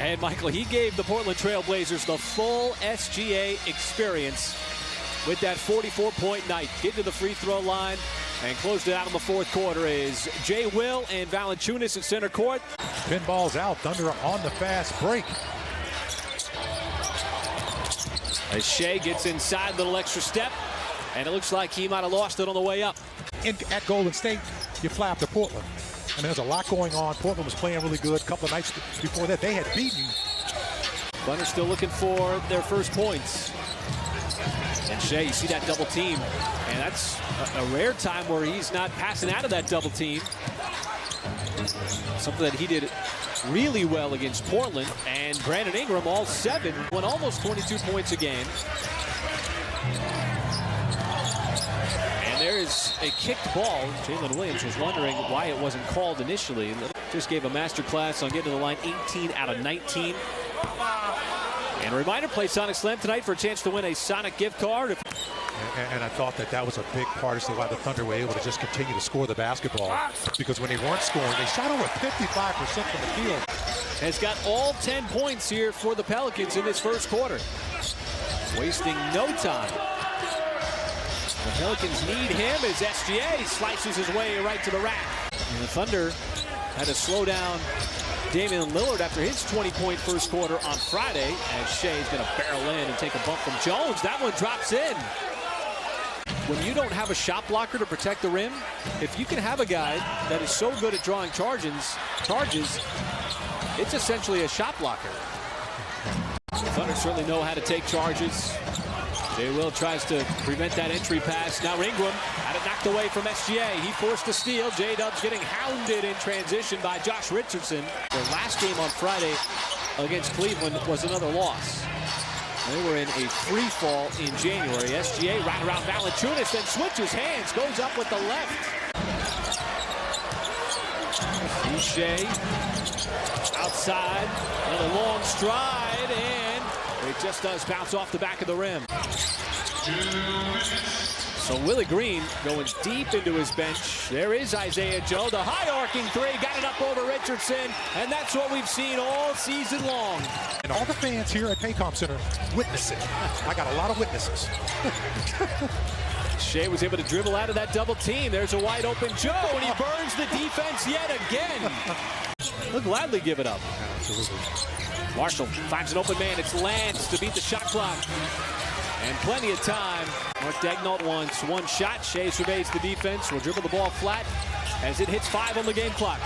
And Michael, he gave the Portland Trail Blazers the full SGA experience with that 44-point night. Get to the free throw line and closed it out in the fourth quarter is Jay Will and Valanciunas at center court. Pinball's out. Thunder on the fast break. As Shai gets inside, a little extra step, and it looks like he might have lost it on the way up. At Golden State, you fly up to Portland. I mean, there's a lot going on. Portland was playing really good. A couple of nights before that, they had beaten. Thunder still looking for their first points. And Shai, you see that double team, and that's a rare time where he's not passing out of that double team. Something that he did really well against Portland. And Brandon Ingram, all 7, won almost 22 points a game. And there is a kicked ball. Jalen Williams was wondering why it wasn't called initially. Just gave a master class on getting to the line, 18 out of 19. And a reminder, play Sonic Slam tonight for a chance to win a Sonic gift card. And I thought that was a big part as to why the Thunder were able to just continue to score the basketball. Because when they weren't scoring, they shot over 55% from the field. Has got all 10 points here for the Pelicans in this first quarter. Wasting no time. The Pelicans need him as SGA slices his way right to the rack. And the Thunder had to slow down Damian Lillard after his 20-point first quarter on Friday, as Shai's going to barrel in and take a bump from Jones. That one drops in. When you don't have a shot blocker to protect the rim, if you can have a guy that is so good at drawing charges, it's essentially a shot blocker. The Thunder certainly know how to take charges. Jay Will tries to prevent that entry pass. Now Ingram had it knocked away from SGA. He forced a steal. J-Dub's getting hounded in transition by Josh Richardson. Their last game on Friday against Cleveland was another loss. They were in a free fall in January. SGA right around Valanciunas, then switches hands, goes up with the left. Shai outside, another long stride, and it just does bounce off the back of the rim. So Willie Green going deep into his bench. There is Isaiah Joe, the high arcing 3, got it up over Richardson, and that's what we've seen all season long. And all the fans here at Paycom Center witness it. I got a lot of witnesses. Shai was able to dribble out of that double team. There's a wide open Joe, and he burns the defense yet again. He'll gladly give it up. Absolutely. Marshall finds an open man. It's Lance to beat the shot clock. And plenty of time. Mark Daignault wants one shot. Shai surveys the defense. Will dribble the ball flat as it hits 5 on the game clock.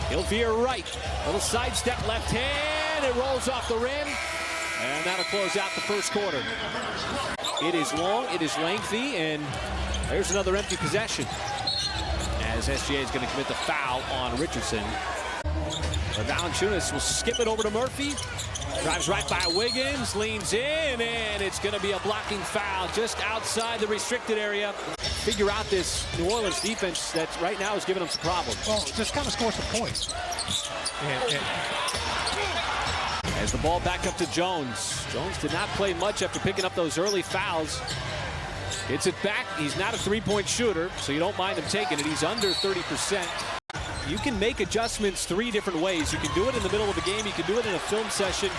He'll veer right. Little sidestep left hand. It rolls off the rim. And that'll close out the first quarter. It is long, it is lengthy, and there's another empty possession as SGA is going to commit the foul on Richardson. Valanciunas will skip it over to Murphy. Drives right by Wiggins, leans in, and it's going to be a blocking foul just outside the restricted area. Figure out this New Orleans defense that right now is giving them some problems. Well, just kind of score some points. As the ball back up to Jones. Jones did not play much after picking up those early fouls. Gets it back. He's not a three-point shooter, so you don't mind him taking it. He's under 30%. You can make adjustments 3 different ways. You can do it in the middle of the game. You can do it in a film session.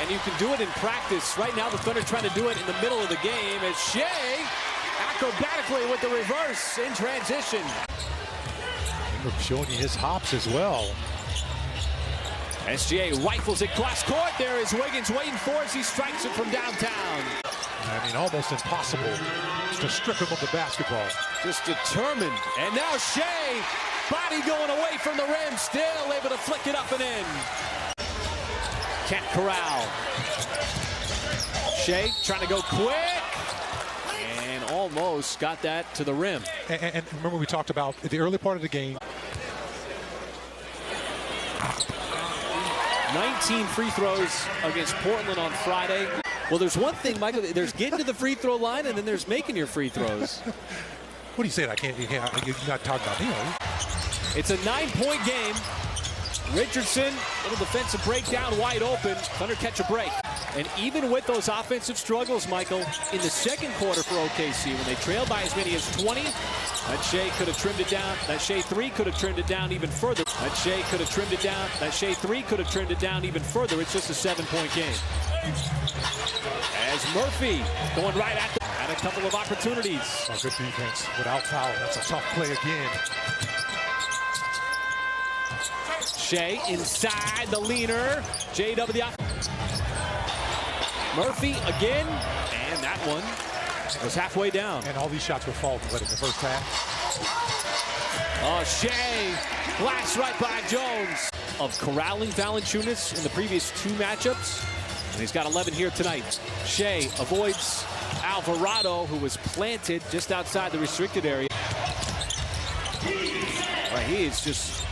And you can do it in practice. Right now, the Thunder trying to do it in the middle of the game as Shai acrobatically with the reverse in transition. Ingram showing you his hops as well. SGA rifles it cross court. There is Wiggins waiting for as he strikes it from downtown. I mean, almost impossible to strip him of the basketball. Just determined. And now Shai, body going away from the rim, still able to flick it up and in. Can't corral. Shai trying to go quick. And almost got that to the rim. And remember we talked about the early part of the game. 19 free throws against Portland on Friday. Well, there's one thing, Michael, there's getting to the free throw line, and then there's making your free throws. What are you saying? You're not talking about me, are you? It's a 9-point game. Richardson, little defensive breakdown, wide open. Thunder catch a break. And even with those offensive struggles, Michael, in the second quarter for OKC, when they trailed by as many as 20, that Shai could have trimmed it down. That Shai 3 could have trimmed it down even further. That Shai could have trimmed it down. That Shai 3 could have trimmed it down even further. It's just a 7-point game. As Murphy going right at a couple of opportunities. Oh, good defense without foul. That's a tough play again. Shai inside the leaner. JW the offense. Murphy again, and that one was halfway down. And all these shots were falling in the first half. Oh, Shai, blast right by Jones. Of corralling Valanciunas in the previous 2 matchups, and he's got 11 here tonight. Shai avoids Alvarado, who was planted just outside the restricted area. Right, he is just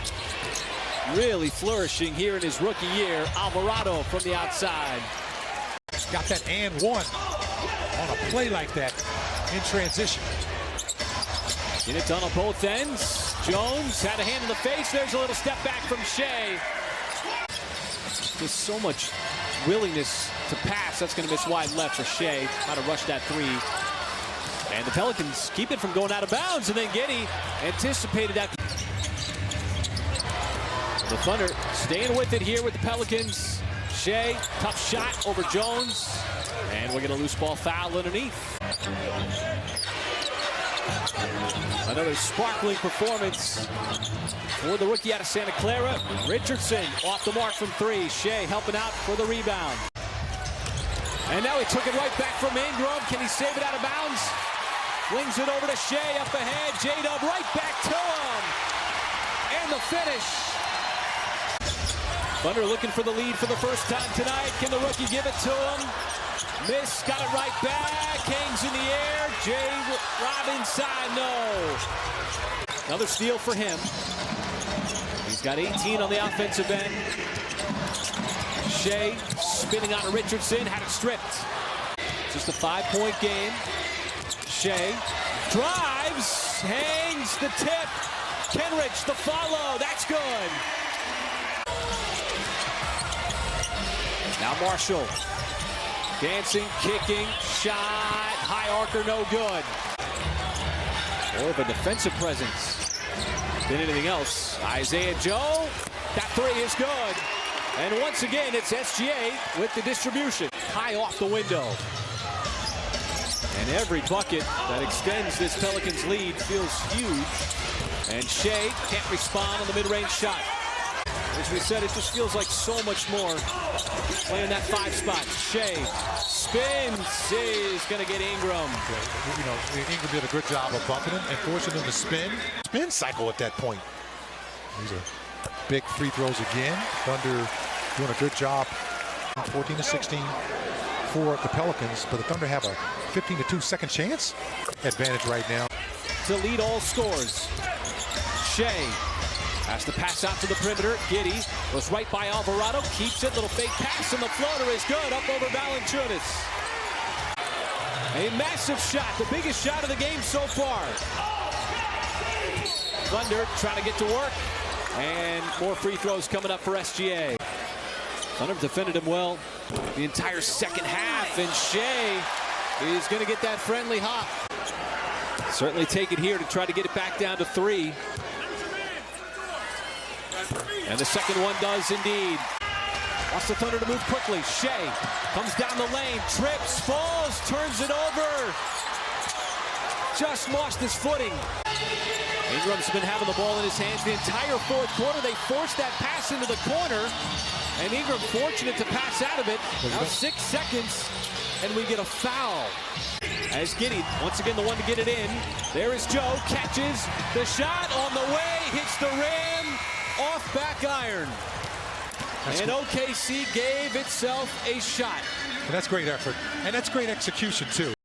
really flourishing here in his rookie year. Alvarado from the outside. Got that and one on a play like that in transition. Get it done on both ends. Jones had a hand in the face. There's a little step back from Shai. Just so much willingness to pass. That's going to miss wide left for Shai. How to rush that 3. And the Pelicans keep it from going out of bounds. And then Giddey anticipated that. The Thunder staying with it here with the Pelicans. Shai, tough shot over Jones. And we're going to loose ball foul underneath. Another sparkling performance for the rookie out of Santa Clara. Richardson off the mark from 3. Shai helping out for the rebound. And now he took it right back from Ingram. Can he save it out of bounds? Flings it over to Shai up ahead. J-Dub right back to him. And the finish. Thunder looking for the lead for the first time tonight. Can the rookie give it to him? Miss, got it right back. Hangs in the air. J-Rob inside, no. Another steal for him. He's got 18 on the offensive end. Shai spinning on Richardson, had it stripped. Just a 5-point game. Shai drives, hangs the tip. Kenrich, the follow, that's good. Now Marshall, dancing, kicking, shot, high arcer, no good. More of a defensive presence than anything else. Isaiah Joe, that 3 is good. And once again, it's SGA with the distribution. High off the window. And every bucket that extends this Pelicans lead feels huge. And Shai can't respond on the mid-range shot. As we said, it just feels like so much more playing that 5 spot. Shai spins, is going to get Ingram. You know, Ingram did a good job of bumping him and forcing him to spin. Spin cycle at that point. These are big free throws again. Thunder doing a good job. 14-16 for the Pelicans, but the Thunder have a 15-2 second chance advantage right now. To lead all scores. Shai has to pass out to the perimeter. Giddey goes right by Alvarado, keeps it. Little fake pass, and the floater is good up over Valanciunas. A massive shot, the biggest shot of the game so far. Thunder trying to get to work, and more free throws coming up for SGA. Thunder defended him well the entire second half, and Shai is going to get that friendly hop. Certainly take it here to try to get it back down to 3. And the second one does indeed. Wants the Thunder to move quickly. Shai comes down the lane, trips, falls, turns it over. Just lost his footing. Ingram's been having the ball in his hands the entire 4th quarter. They forced that pass into the corner, and Ingram fortunate to pass out of it. Now 6 seconds, and we get a foul. As Giddey, once again the one to get it in. There is Joe, catches the shot on the way, hits the rim, off back iron. And OKC gave itself a shot. And that's great effort, and that's great execution too.